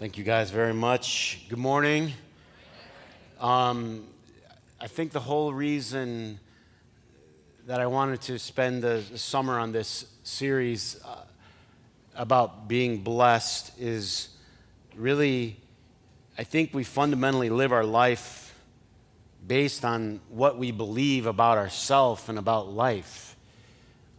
Thank you guys very much. Good morning. I think the whole reason that I wanted to spend the summer on this series about being blessed is really, I think we fundamentally live our life based on what we believe about ourselves and about life.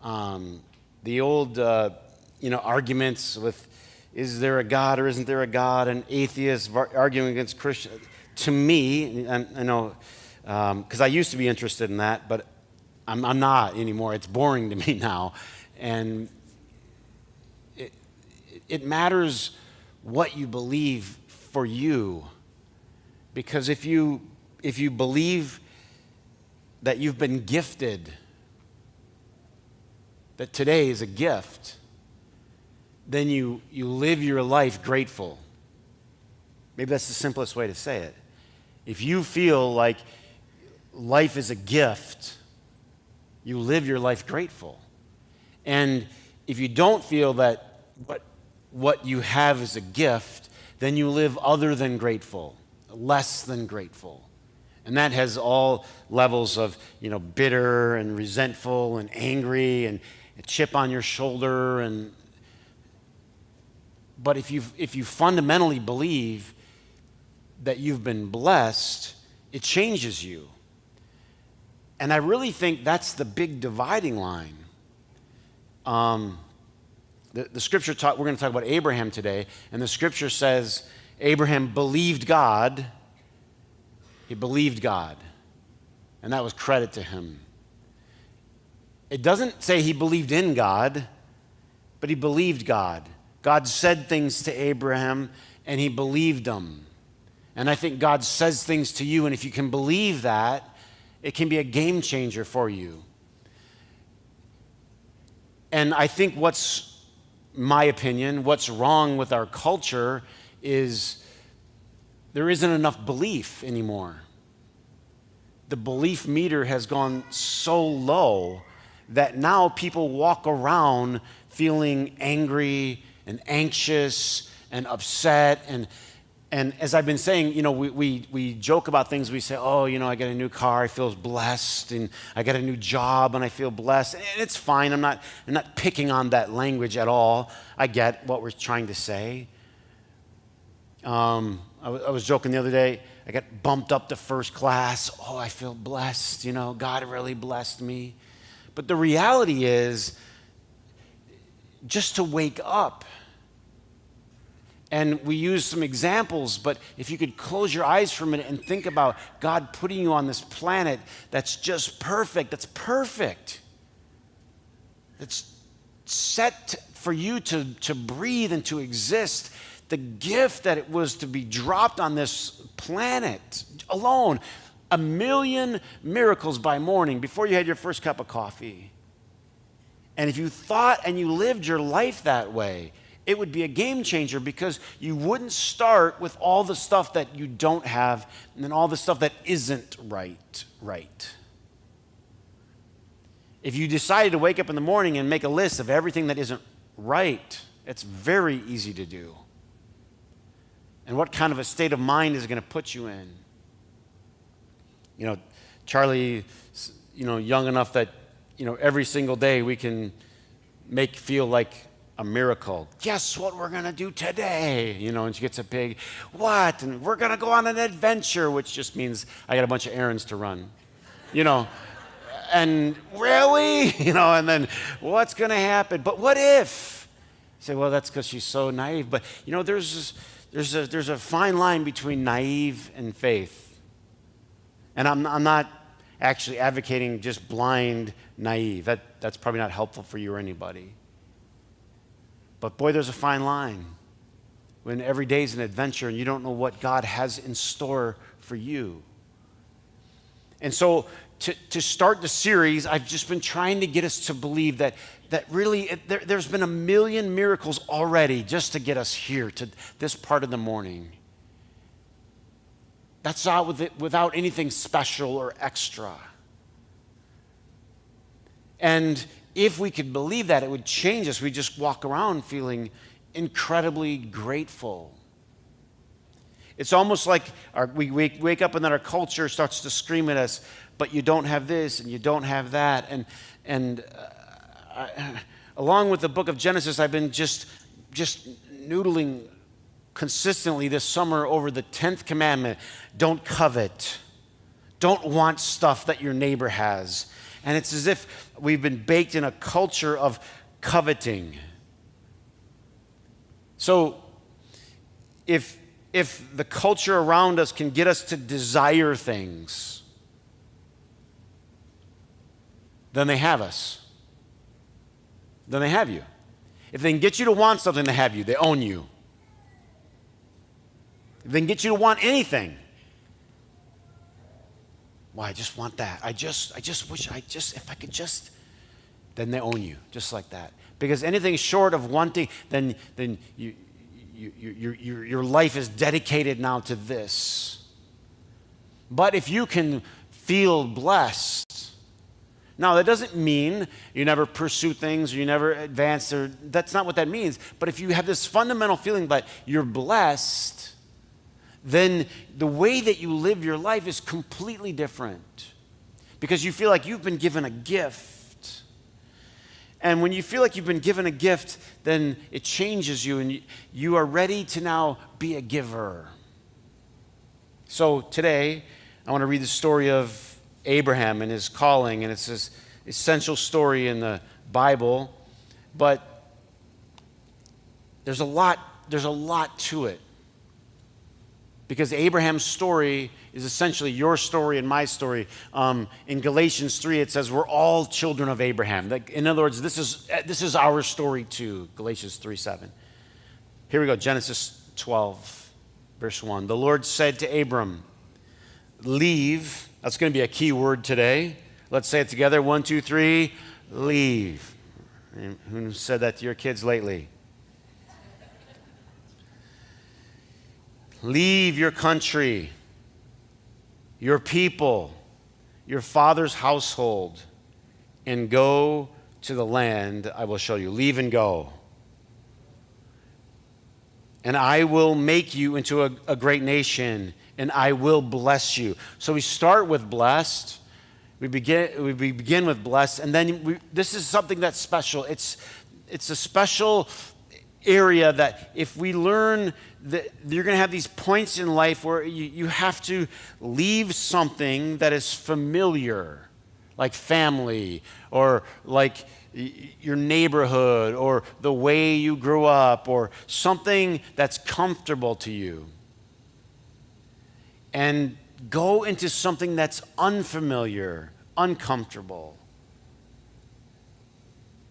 The old, arguments with, is there a God or isn't there a God? And atheists arguing against Christians. To me, I know, because I used to be interested in that, but I'm not anymore. It's boring to me now. And it matters what you believe for you. Because if you believe that you've been gifted, that today is a gift, then you live your life grateful. Maybe that's the simplest way to say it. If you feel like life is a gift, you live your life grateful. And if you don't feel that what you have is a gift, then you live other than grateful, less than grateful. And that has all levels of, bitter and resentful and angry and a chip on your shoulder. But if you fundamentally believe that you've been blessed, it changes you. And I really think that's the big dividing line. The scripture we're going to talk about Abraham today, and the scripture says Abraham believed God. He believed God, and that was credit to him. It doesn't say he believed in God, but he believed God. God said things to Abraham, and he believed them. And I think God says things to you, and if you can believe that, it can be a game changer for you. And I think my opinion, what's wrong with our culture is there isn't enough belief anymore. The belief meter has gone so low that now people walk around feeling angry and anxious and upset. And as I've been saying, we joke about things. We say, I got a new car, I feel blessed, and I got a new job, and I feel blessed. And it's fine. I'm not picking on that language at all. I get what we're trying to say. I was joking the other day. I got bumped up to first class. Oh, I feel blessed. God really blessed me. But the reality is, just to wake up. And we use some examples, but if you could close your eyes for a minute and think about God putting you on this planet that's just perfect, that's perfect. It's set for you to breathe and to exist. The gift that it was to be dropped on this planet alone, 1 million miracles by morning before you had your first cup of coffee. And if you thought and you lived your life that way, it would be a game changer because you wouldn't start with all the stuff that you don't have and then all the stuff that isn't right. If you decided to wake up in the morning and make a list of everything that isn't right, it's very easy to do. And what kind of a state of mind is it going to put you in? Charlie, young enough that, every single day we can feel like a miracle. Guess what we're going to do today? And she gets a big, what? And we're going to go on an adventure, which just means I got a bunch of errands to run. And really? And then what's going to happen? But what if? You say, well, that's because she's so naive. But, there's a fine line between naive and faith. And I'm not actually advocating just blind naive. That's probably not helpful for you or anybody. But boy, there's a fine line when every day is an adventure and you don't know what God has in store for you. And so to start the series, I've just been trying to get us to believe that really there's been 1 million miracles already just to get us here to this part of the morning. That's not without anything special or extra. And if we could believe that, it would change us. We just walk around feeling incredibly grateful. It's almost like we wake up and then our culture starts to scream at us, but you don't have this and you don't have that. Along with the book of Genesis, I've been just noodling consistently this summer over the 10th commandment. Don't covet. Don't want stuff that your neighbor has. And it's as if we've been baked in a culture of coveting. So if the culture around us can get us to desire things, then they have us. Then they have you. If they can get you to want something, they have you. They own you. If they can get you to want anything, well, I just want that. I just wish if I could just, then they own you, just like that. Because anything short of wanting, then your life is dedicated now to this. But if you can feel blessed, now that doesn't mean you never pursue things or you never advance, or that's not what that means. But if you have this fundamental feeling that you're blessed, then the way that you live your life is completely different, because you feel like you've been given a gift. And when you feel like you've been given a gift, then it changes you, and you are ready to now be a giver. So today, I want to read the story of Abraham and his calling, and it's this essential story in the Bible, but there's a lot to it. Because Abraham's story is essentially your story and my story. In Galatians 3, it says we're all children of Abraham. In other words, this is our story too. Galatians 3:7. Here we go. Genesis 12, verse 1. The Lord said to Abram, leave. That's going to be a key word today. Let's say it together. 1, 2, 3. Leave. Who said that to your kids lately? Leave your country, your people, your father's household, and go to the land I will show you. Leave and go. And I will make you into a great nation, and I will bless you. So we start with blessed. We begin with blessed, and then this is something that's special. It's a special area that if we learn that you're going to have these points in life where you have to leave something that is familiar, like family or like your neighborhood or the way you grew up or something that's comfortable to you, and go into something that's unfamiliar, uncomfortable,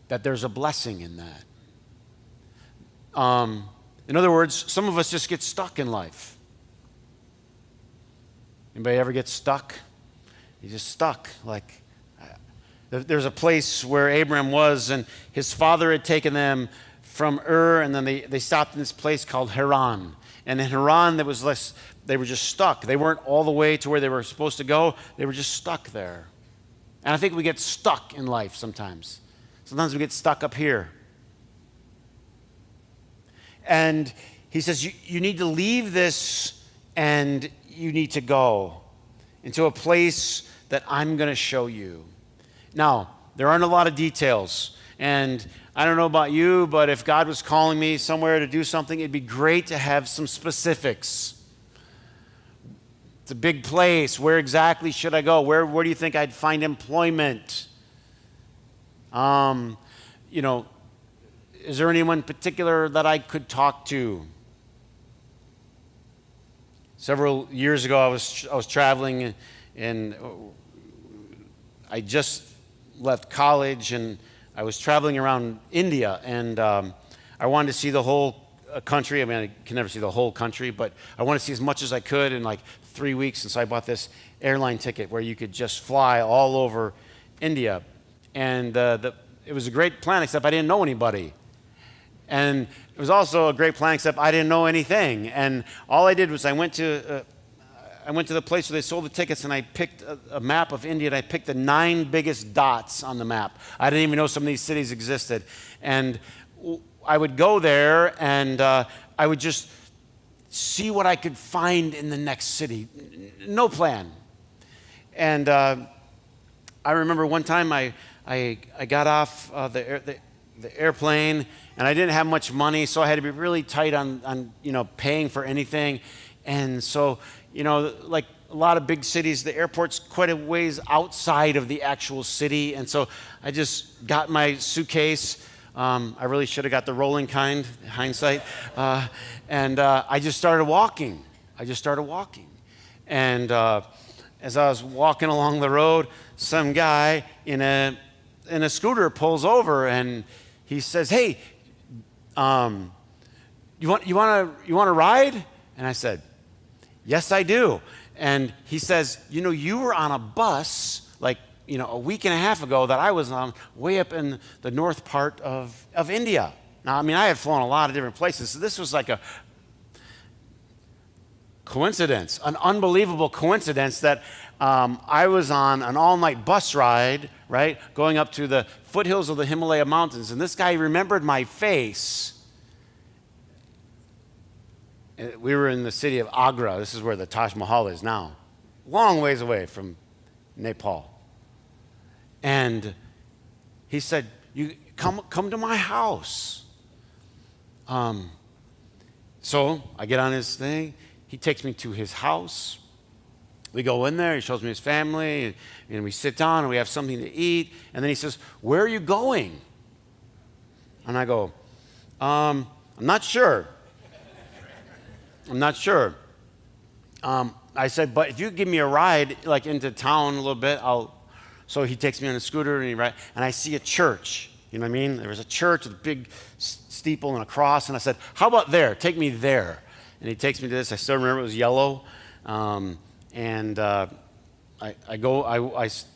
that there's a blessing in that. In other words, some of us just get stuck in life. Anybody ever get stuck? You're just stuck. Like, there's a place where Abraham was, and his father had taken them from Ur, and then they stopped in this place called Haran. And in Haran, they were just stuck. They weren't all the way to where they were supposed to go. They were just stuck there. And I think we get stuck in life sometimes. Sometimes we get stuck up here. And he says, you need to leave this and you need to go into a place that I'm going to show you. Now, there aren't a lot of details. And I don't know about you, but if God was calling me somewhere to do something, it'd be great to have some specifics. It's a big place. Where exactly should I go? Where do you think I'd find employment? Is there anyone in particular that I could talk to? Several years ago, I was traveling, and I just left college, and I was traveling around India, and I wanted to see the whole country. I mean, I can never see the whole country, but I wanted to see as much as I could in like 3 weeks, and so I bought this airline ticket where you could just fly all over India. And it was a great plan, except I didn't know anybody. And it was also a great plan, except I didn't know anything. And all I did was I went to the place where they sold the tickets, and I picked a map of India, and I picked the 9 biggest dots on the map. I didn't even know some of these cities existed. And I would go there, and I would just see what I could find in the next city. No plan. And I remember one time I got off the airplane, and I didn't have much money, so I had to be really tight on paying for anything. And so, like a lot of big cities, the airport's quite a ways outside of the actual city. And so I just got my suitcase. I really should have got the rolling kind, hindsight. And I just started walking. And as I was walking along the road, some guy in a scooter pulls over, and he says, "Hey, you want a ride?" And I said, "Yes, I do." And he says, "You were on a bus like a week and a half ago that I was on way up in the north part of India." Now, I had flown a lot of different places, so this was like a coincidence, an unbelievable coincidence that I was on an all-night bus ride, right, going up to the foothills of the Himalaya mountains, and this guy remembered my face. We were in the city of Agra. This is where the Taj Mahal is now, long ways away from Nepal. And he said, "You come to my house." So I get on his thing. He takes me to his house. We go in there. He shows me his family, and we sit down and we have something to eat. And then he says, "Where are you going?" And I go, "I'm not sure. I said, "But if you give me a ride, like into town a little bit, I'll." So he takes me on a scooter, and I see a church. You know what I mean? There was a church with a big steeple and a cross, and I said, "How about there? Take me there." And he takes me to this. I still remember it was yellow, and I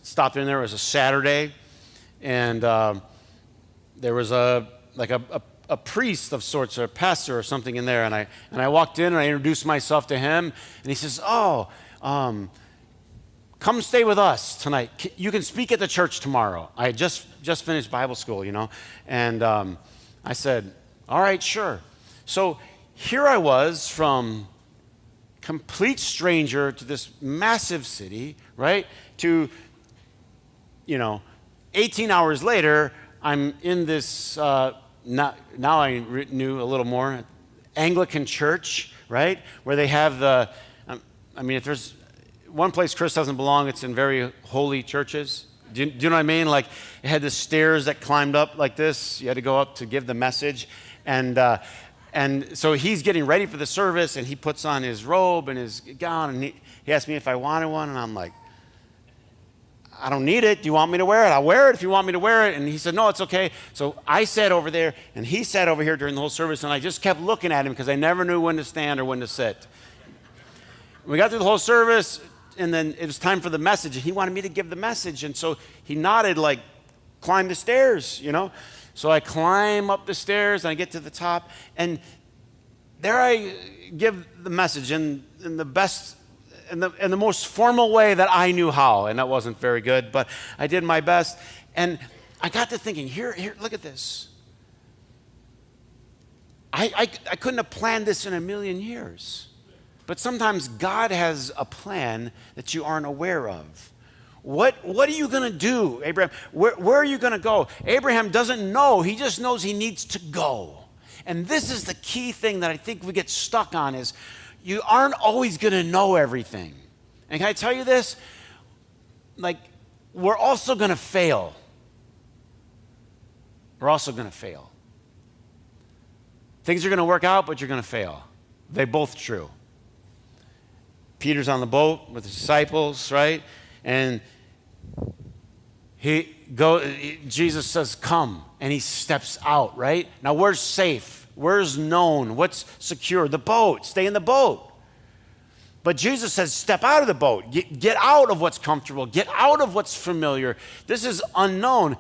stopped in there. It was a Saturday, and there was a priest of sorts, or a pastor or something in there, and I walked in and I introduced myself to him, and he says, "Oh, come stay with us tonight. You can speak at the church tomorrow." I had just finished Bible school, and I said, "All right, sure." So here I was, from complete stranger to this massive city, right, to 18 hours later, I'm in this. Now I knew a little more, Anglican church, right, where they have the. If there's one place Chris doesn't belong, it's in very holy churches. Do you know what I mean? Like, it had the stairs that climbed up like this. You had to go up to give the message. And so he's getting ready for the service, and he puts on his robe and his gown, and he asked me if I wanted one, and I'm like, "I don't need it. Do you want me to wear it? I'll wear it if you want me to wear it." And he said, "No, it's okay." So I sat over there, and he sat over here during the whole service, and I just kept looking at him because I never knew when to stand or when to sit. We got through the whole service, and then it was time for the message, and he wanted me to give the message, and so he nodded, like, "Climb the stairs," So I climb up the stairs, and I get to the top, and there I give the message in the best, in the most formal way that I knew how, and that wasn't very good, but I did my best. And I got to thinking, here, look at this. I couldn't have planned this in a million years, but sometimes God has a plan that you aren't aware of. What are you going to do, Abraham? Where are you going to go? Abraham doesn't know. He just knows he needs to go. And this is the key thing that I think we get stuck on, is you aren't always going to know everything. And can I tell you this? Like, we're also going to fail. Things are going to work out, but you're going to fail. They're both true. Peter's on the boat with the disciples, right? And Jesus says, "Come," and he steps out, right? Now, where's safe? Where's known? What's secure? The boat. Stay in the boat. But Jesus says, step out of the boat. Get out of what's comfortable. Get out of what's familiar. This is unknown.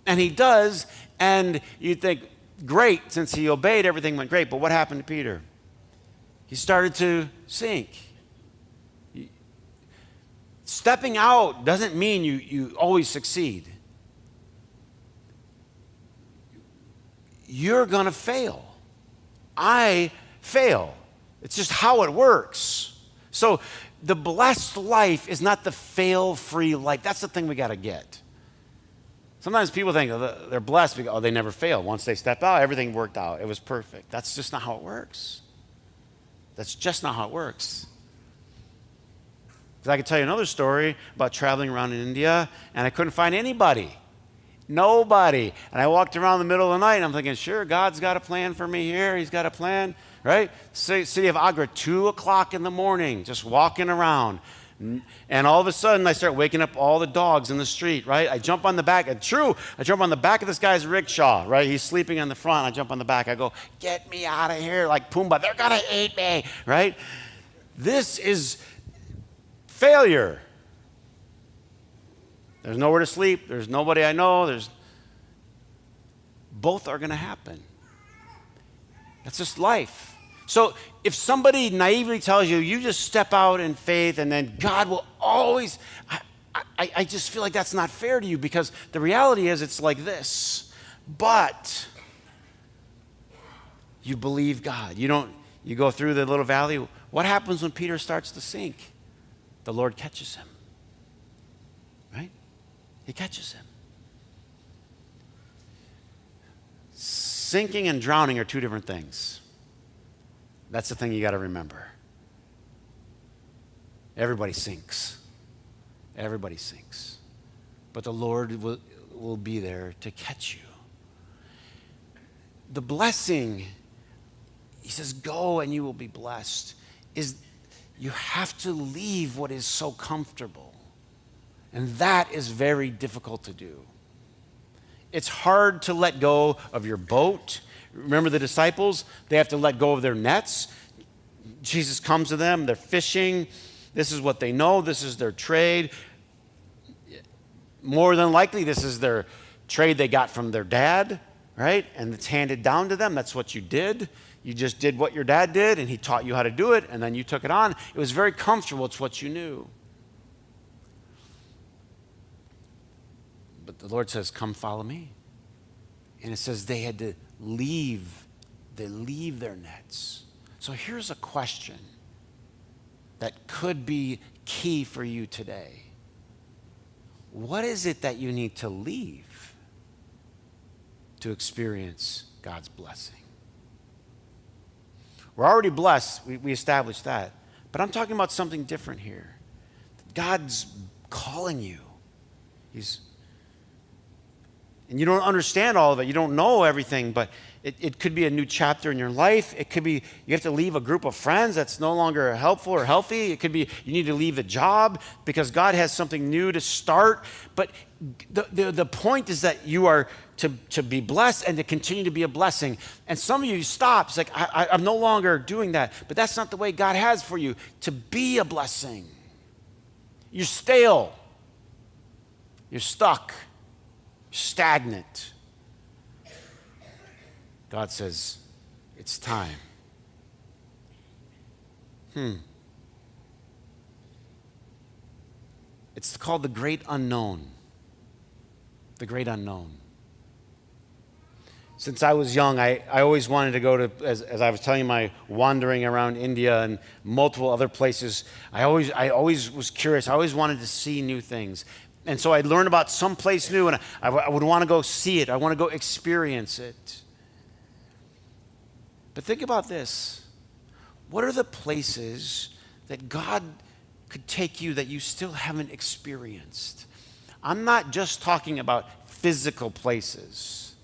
And he does, and you think, great, since he obeyed, everything went great. But what happened to Peter? He started to sink. Stepping out doesn't mean you always succeed. You're going to fail. I fail. It's just how it works. So the blessed life is not the fail-free life. That's the thing we got to get. Sometimes people think they're blessed because, they never fail. Once they step out, everything worked out. It was perfect. That's just not how it works. That's just not how it works. Because I could tell you another story about traveling around in India, and I couldn't find anybody. Nobody. And I walked around the middle of the night, and I'm thinking, sure, God's got a plan for me here. He's got a plan, right? City of Agra, 2 o'clock in the morning, just walking around. And all of a sudden, I start waking up all the dogs in the street, right? I jump on the back. And true, I jump on the back of this guy's rickshaw, right? He's sleeping on the front. I jump on the back. I go, get me out of here, like Pumbaa. They're going to eat me, right? This is failure. There's nowhere to sleep. There's nobody I know. Both are going to happen. That's just life. So if somebody naively tells you, you just step out in faith and then God will always, I just feel like that's not fair to you, because the reality is it's like this. But you believe God. You go through the little valley. What happens when Peter starts to sink? The Lord catches him. Right? He catches him. Sinking and drowning are two different things. That's the thing you got to remember. Everybody sinks. Everybody sinks. But the Lord will be there to catch you. The blessing, he says, go and you will be blessed, is you have to leave what is so comfortable. And that is very difficult to do. It's hard to let go of your boat. Remember the disciples? They have to let go of their nets. Jesus comes to them. They're fishing. This is what they know. This is their trade. More than likely, this is their trade they got from their dad, right? And it's handed down to them. That's what you did. You just did what your dad did, and he taught you how to do it, and then you took it on. It was very comfortable. It's what you knew. But the Lord says, come follow me. And it says they had to leave their nets. So here's a question that could be key for you today. What is it that you need to leave to experience God's blessing? We're already blessed. We established that. But I'm talking about something different here. God's calling you. And you don't understand all of it. You don't know everything, but it could be a new chapter in your life. It could be you have to leave a group of friends that's no longer helpful or healthy. It could be you need to leave the job because God has something new to start. But the point is that you are to be blessed and to continue to be a blessing. And some of you stop. It's like, I'm no longer doing that. But that's not the way God has for you, to be a blessing. You're stale. You're stuck. Stagnant. God says, it's time. It's called the great unknown. The great unknown. Since I was young, I always wanted to go to, as I was telling you, my wandering around India and multiple other places, I always was curious. I always wanted to see new things. And so I'd learn about some place new, and I would want to go see it. I want to go experience it. But think about this. What are the places that God could take you that you still haven't experienced? I'm not just talking about physical places,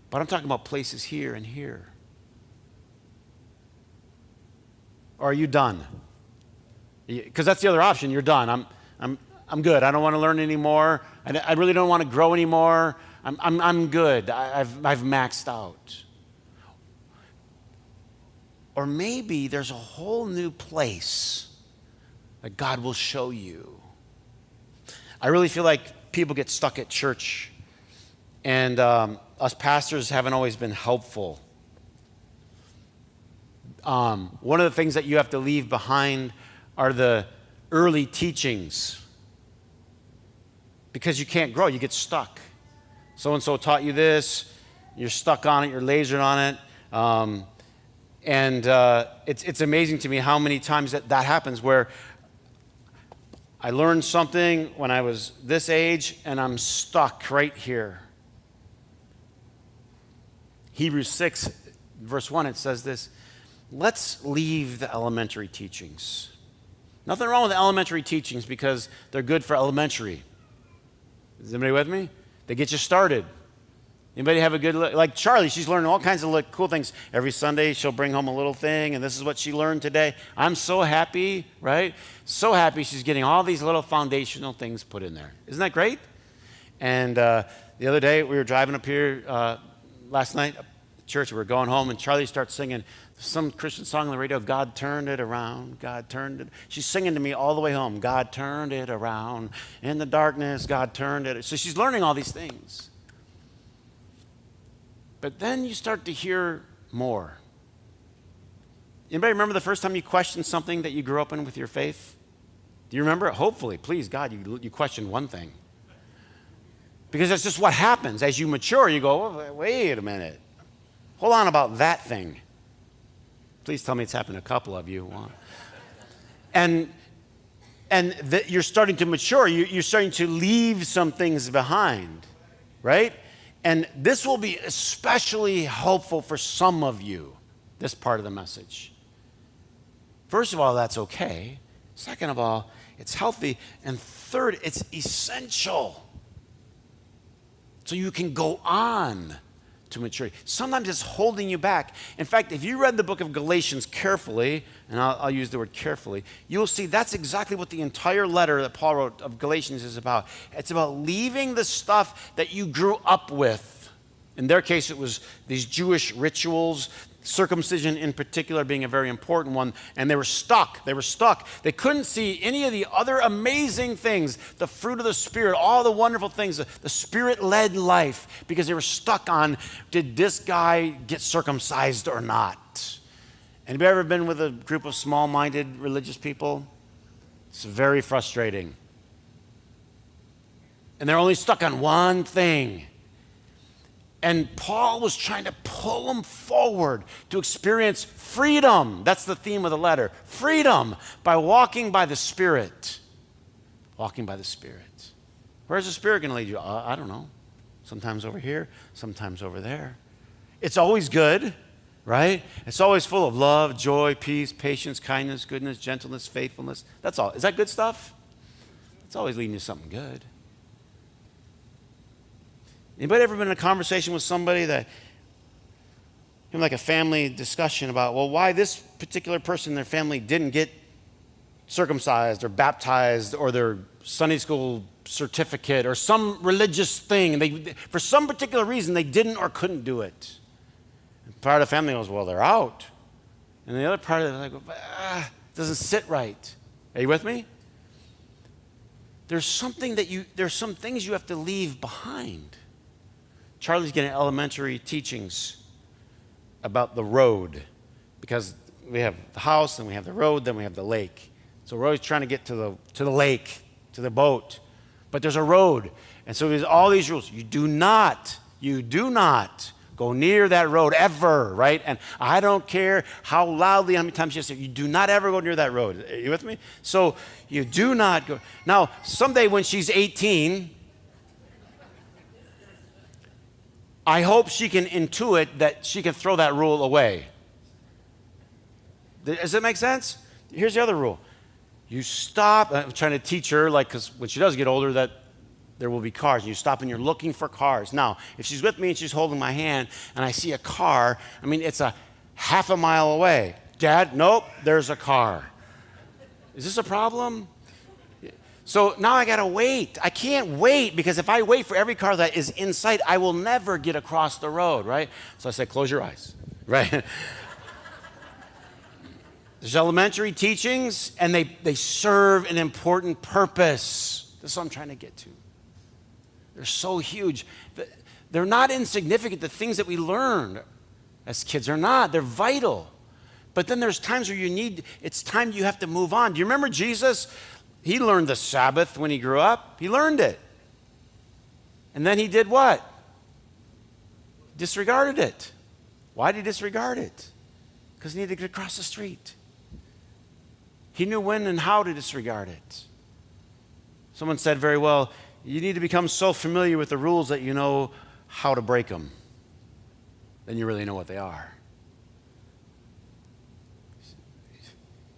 but I'm talking about places here and here. Or are you done? Because that's the other option. You're done. I'm good. I don't want to learn anymore. I really don't want to grow anymore. I'm good. I've maxed out. Or maybe there's a whole new place that God will show you. I really feel like people get stuck at church, and us pastors haven't always been helpful. One of the things that you have to leave behind are the early teachings, because you can't grow. You get stuck. So-and-so taught you this. You're stuck on it. You're lasered on it. And it's amazing to me how many times that happens where I learned something when I was this age and I'm stuck right here. Hebrews 6, verse 1, it says this: let's leave the elementary teachings. Nothing wrong with elementary teachings because they're good for elementary. Is anybody with me? They get you started. Anybody have a good, like Charlie, she's learning all kinds of cool things. Every Sunday she'll bring home a little thing, and this is what she learned today. I'm so happy, right? So happy she's getting all these little foundational things put in there. Isn't that great? And the other day we were driving up here last night, church, we were going home, and Charlie starts singing some Christian song on the radio, God turned it around, God turned it. She's singing to me all the way home, God turned it around. In the darkness, God turned it. So she's learning all these things. But then you start to hear more. Anybody remember the first time you questioned something that you grew up in with your faith? Do you remember? Hopefully, please, God, you questioned one thing. Because that's just what happens. As you mature, you go, oh, wait a minute. Hold on about that thing. Please tell me it's happened to a couple of you. And you're starting to mature. You're starting to leave some things behind, right? And this will be especially helpful for some of you, this part of the message. First of all, that's okay. Second of all, it's healthy. And third, it's essential. So you can go on to maturity. Sometimes it's holding you back. In fact, if you read the book of Galatians carefully, and I'll use the word carefully, you'll see that's exactly what the entire letter that Paul wrote of Galatians is about. It's about leaving the stuff that you grew up with. In their case, it was these Jewish rituals, circumcision in particular being a very important one, and they were stuck. They couldn't see any of the other amazing things, the fruit of the Spirit, all the wonderful things, the Spirit-led life, because they were stuck on, did this guy get circumcised or not? Anybody ever been with a group of small-minded religious people? It's very frustrating. And they're only stuck on one thing. And Paul was trying to pull them forward to experience freedom. That's the theme of the letter. Freedom by walking by the Spirit. Walking by the Spirit. Where's the Spirit going to lead you? I don't know. Sometimes over here, sometimes over there. It's always good, right? It's always full of love, joy, peace, patience, kindness, goodness, gentleness, faithfulness. That's all. Is that good stuff? It's always leading you to something good. Anybody ever been in a conversation with somebody that, like a family discussion about, well, why this particular person in their family didn't get circumcised or baptized or their Sunday school certificate or some religious thing. And for some particular reason, they didn't or couldn't do it. And part of the family goes, well, they're out. And the other part of it, like, it doesn't sit right. Are you with me? There's some things you have to leave behind. Charlie's getting elementary teachings about the road because we have the house, and we have the road, then we have the lake. So we're always trying to get to the lake, to the boat. But there's a road. And so there's all these rules. You do not go near that road ever, right? And I don't care how loudly, how many times you say, you do not ever go near that road. Are you with me? So you do not go. Now, someday when she's 18, I hope she can intuit that she can throw that rule away. Does that make sense? Here's the other rule. You stop. I'm trying to teach her, because when she does get older, that there will be cars. You stop and you're looking for cars. Now, if she's with me and she's holding my hand and I see a car, it's a half a mile away. Dad, nope, there's a car. Is this a problem? So now I got to wait. I can't wait because if I wait for every car that is in sight, I will never get across the road, right? So I say, close your eyes, right? There's elementary teachings, and they serve an important purpose. That's what I'm trying to get to. They're so huge. They're not insignificant. The things that we learn as kids are not. They're vital. But then there's times where it's time you have to move on. Do you remember Jesus? He learned the Sabbath when he grew up. He learned it. And then he did what? Disregarded it. Why did he disregard it? because he needed to get across the street. He knew when and how to disregard it. Someone said very well, you need to become so familiar with the rules that you know how to break them. Then you really know what they are.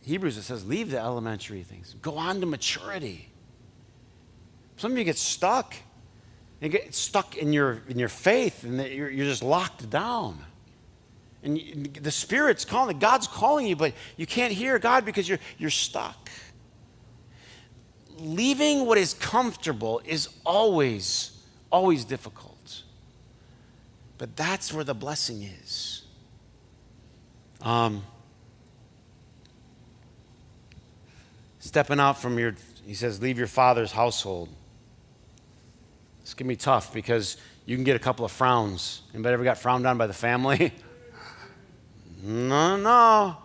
Hebrews, it says, leave the elementary things. Go on to maturity. Some of you get stuck. You get stuck in your faith, and you're just locked down. And the Spirit's calling, God's calling you, but you can't hear God because you're stuck. Leaving what is comfortable is always difficult. But that's where the blessing is. Stepping out from he says, leave your father's household. It's going to be tough because you can get a couple of frowns. Anybody ever got frowned on by the family? No.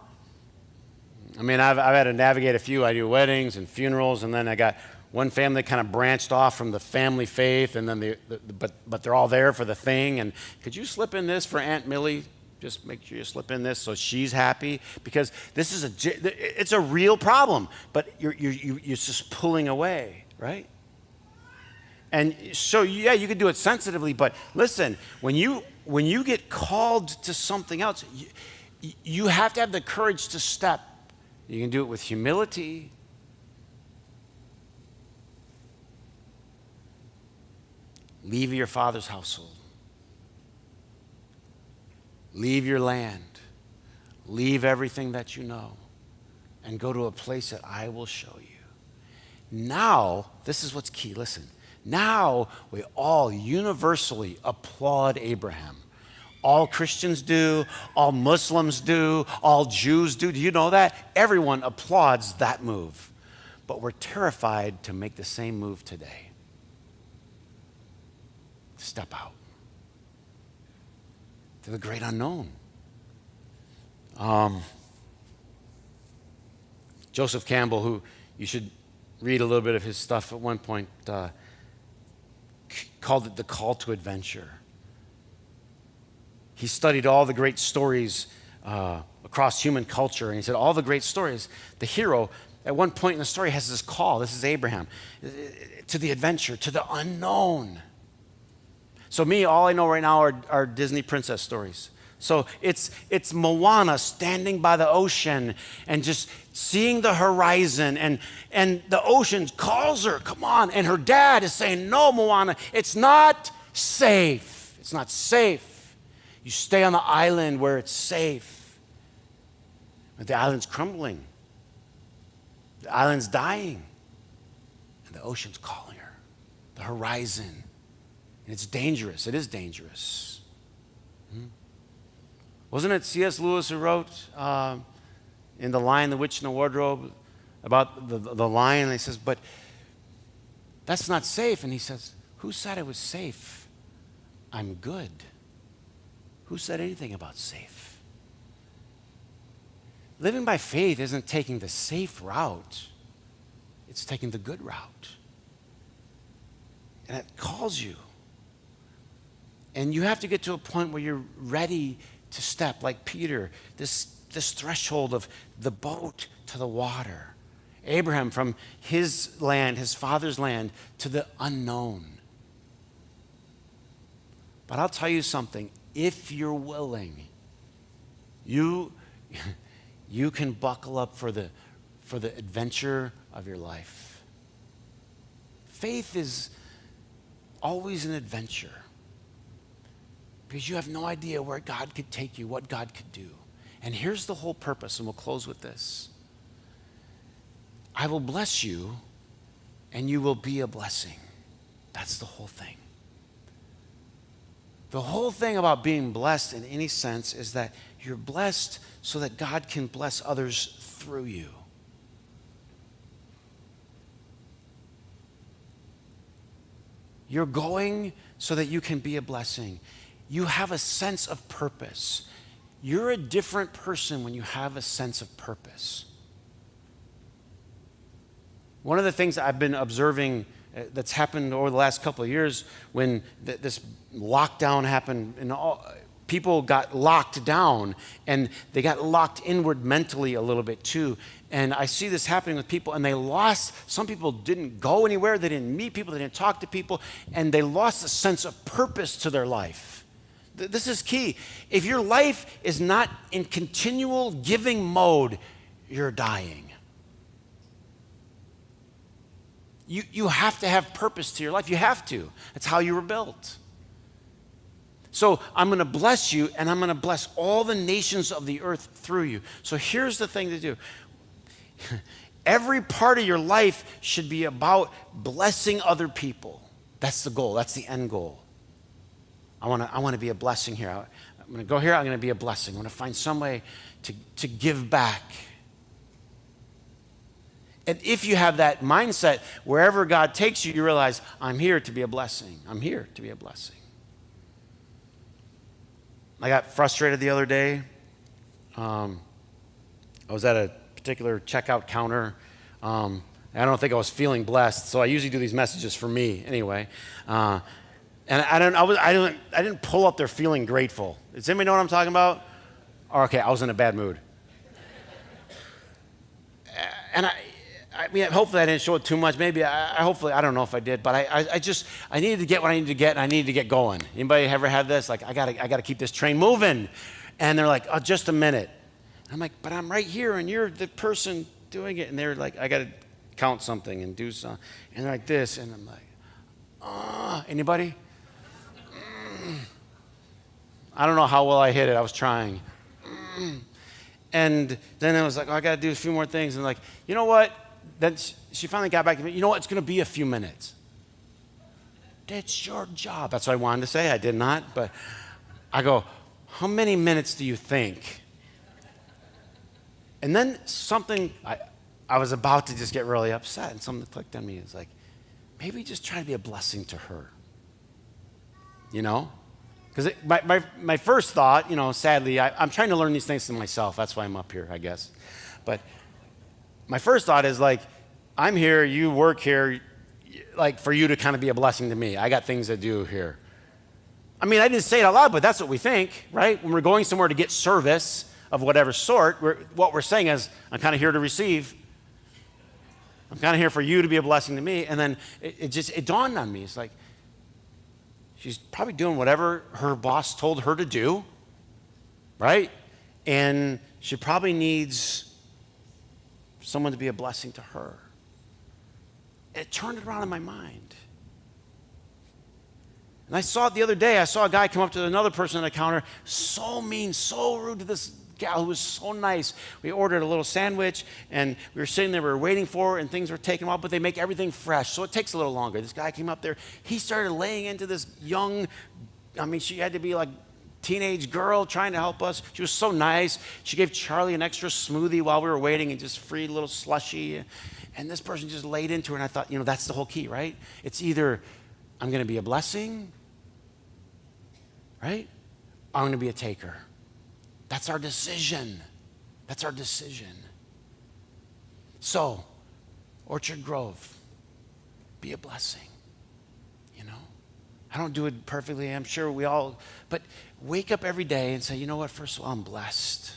I mean, I've had to navigate a few. I do weddings and funerals, and then I got one family kind of branched off from the family faith, and then but they're all there for the thing. And could you slip in this for Aunt Millie? Just make sure you slip in this so she's happy, because this is it's a real problem. But you're just pulling away, right? And so yeah, you can do it sensitively, but listen, when you get called to something else, you have to have the courage to step. You can do it with humility. Leave your father's household. Leave your land. Leave everything that you know and go to a place that I will show you. Now, this is what's key. Listen, now we all universally applaud Abraham. All Christians do, all Muslims do, all Jews do. Do you know that? Everyone applauds that move. But we're terrified to make the same move today. Step out to the great unknown. Joseph Campbell, who you should read a little bit of his stuff at one point, called it the call to adventure. He studied all the great stories across human culture, and he said all the great stories, the hero at one point in the story has this call. This is Abraham, to the adventure, to the unknown. So me, all I know right now are Disney princess stories. So it's Moana standing by the ocean and just seeing the horizon, and the ocean calls her, come on, and her dad is saying, no, Moana, it's not safe. It's not safe. You stay on the island where it's safe. But the island's crumbling. The island's dying. And the ocean's calling her. The horizon. And it's dangerous. It is dangerous. Wasn't it C.S. Lewis who wrote in The Lion, the Witch, and the Wardrobe about the lion? And he says, but that's not safe. And he says, who said it was safe? I'm good. Who said anything about safe? Living by faith isn't taking the safe route. It's taking the good route. And it calls you. And you have to get to a point where you're ready to step, like Peter, this threshold of the boat to the water. Abraham, from his land, his father's land, to the unknown. But I'll tell you something. If you're willing, you can buckle up for the adventure of your life. Faith is always an adventure because you have no idea where God could take you, what God could do. And here's the whole purpose, and we'll close with this. I will bless you, and you will be a blessing. That's the whole thing. The whole thing about being blessed in any sense is that you're blessed so that God can bless others through you. You're going so that you can be a blessing. You have a sense of purpose. You're a different person when you have a sense of purpose. One of the things I've been observing that's happened over the last couple of years when this lockdown happened, and people got locked down, and they got locked inward mentally a little bit too. And I see this happening with people, and some people didn't go anywhere, they didn't meet people, they didn't talk to people, and they lost a sense of purpose to their life. This is key. If your life is not in continual giving mode, you're dying. You have to have purpose to your life. You have to. That's how you were built. So I'm going to bless you, and I'm going to bless all the nations of the earth through you. So here's the thing to do. Every part of your life should be about blessing other people. That's the goal. That's the end goal. I want to be a blessing here. I'm going to go here. I'm going to be a blessing. I want to find some way to give back. And if you have that mindset, wherever God takes you, you realize, I'm here to be a blessing. I'm here to be a blessing. I got frustrated the other day. I was at a particular checkout counter. I don't think I was feeling blessed, so I usually do these messages for me anyway. And I didn't pull up there feeling grateful. Does anybody know what I'm talking about? Okay, I was in a bad mood. And I mean, hopefully I didn't show it too much. Maybe hopefully, I don't know if I did, but I needed to get what I needed to get, and I needed to get going. Anybody ever had this? Like, I gotta keep this train moving. And they're like, oh, just a minute. I'm like, but I'm right here, and you're the person doing it. And they're like, I gotta count something and do something. And they're like this, and I'm like, anybody? I don't know how well I hit it. I was trying. And then I was like, oh, I got to do a few more things. And like, you know what? Then she finally got back to me. You know what? It's going to be a few minutes. That's your job. That's what I wanted to say. I did not. But I go, how many minutes do you think? And then I was about to just get really upset. And something clicked on me. It's like, maybe just try to be a blessing to her. You know? Because my first thought, you know, sadly, I'm trying to learn these things to myself. That's why I'm up here, I guess. But my first thought is like, I'm here, you work here, like for you to kind of be a blessing to me. I got things to do here. I mean, I didn't say it out loud, but that's what we think, right? When we're going somewhere to get service of whatever sort, what we're saying is, I'm kind of here to receive. I'm kind of here for you to be a blessing to me. And then it dawned on me. It's like, she's probably doing whatever her boss told her to do, right? And she probably needs someone to be a blessing to her. It turned it around in my mind. And I saw it the other day. I saw a guy come up to another person at the counter, so mean, so rude to this gal who was so nice. We ordered a little sandwich, and we were sitting there, we were waiting for it, and things were taking a while, but they make everything fresh, so it takes a little longer. This guy came up there. He started laying into this young, she had to be like teenage girl trying to help us. She was so nice. She gave Charlie an extra smoothie while we were waiting and just free little slushy. And this person just laid into her, and I thought, that's the whole key, right? It's either I'm going to be a blessing, right? Or I'm going to be a taker. That's our decision. That's our decision. So, Orchard Grove, be a blessing, I don't do it perfectly, I'm sure we all, but wake up every day and say, you know what, first of all, I'm blessed.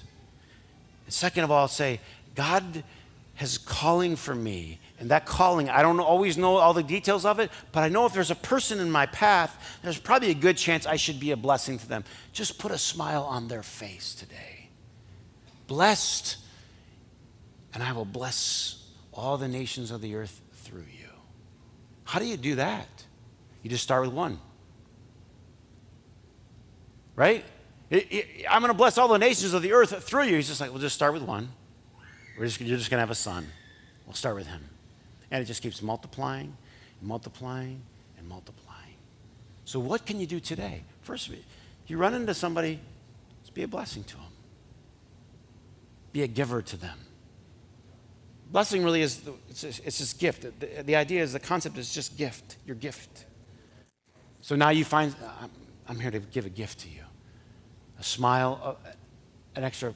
And second of all, say, God has calling for me. And that calling, I don't always know all the details of it, but I know if there's a person in my path, there's probably a good chance I should be a blessing to them. Just put a smile on their face today. Blessed, and I will bless all the nations of the earth through you. How do you do that? You just start with one. Right? I'm going to bless all the nations of the earth through you. He's just like, we'll just start with one. You're just going to have a son. We'll start with him. And it just keeps multiplying, multiplying, and multiplying. So what can you do today? First, you run into somebody, just be a blessing to them. Be a giver to them. Blessing really is, it's just gift. The idea is, the concept is just gift, your gift. So now you find, I'm here to give a gift to you. A smile, an extra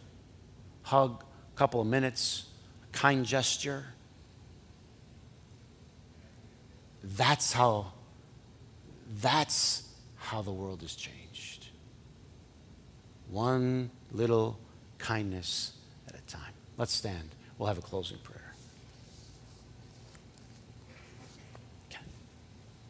hug, a couple of minutes, a kind gesture. That's how the world is changed. one little kindness at a time. Let's stand. We'll have a closing prayer.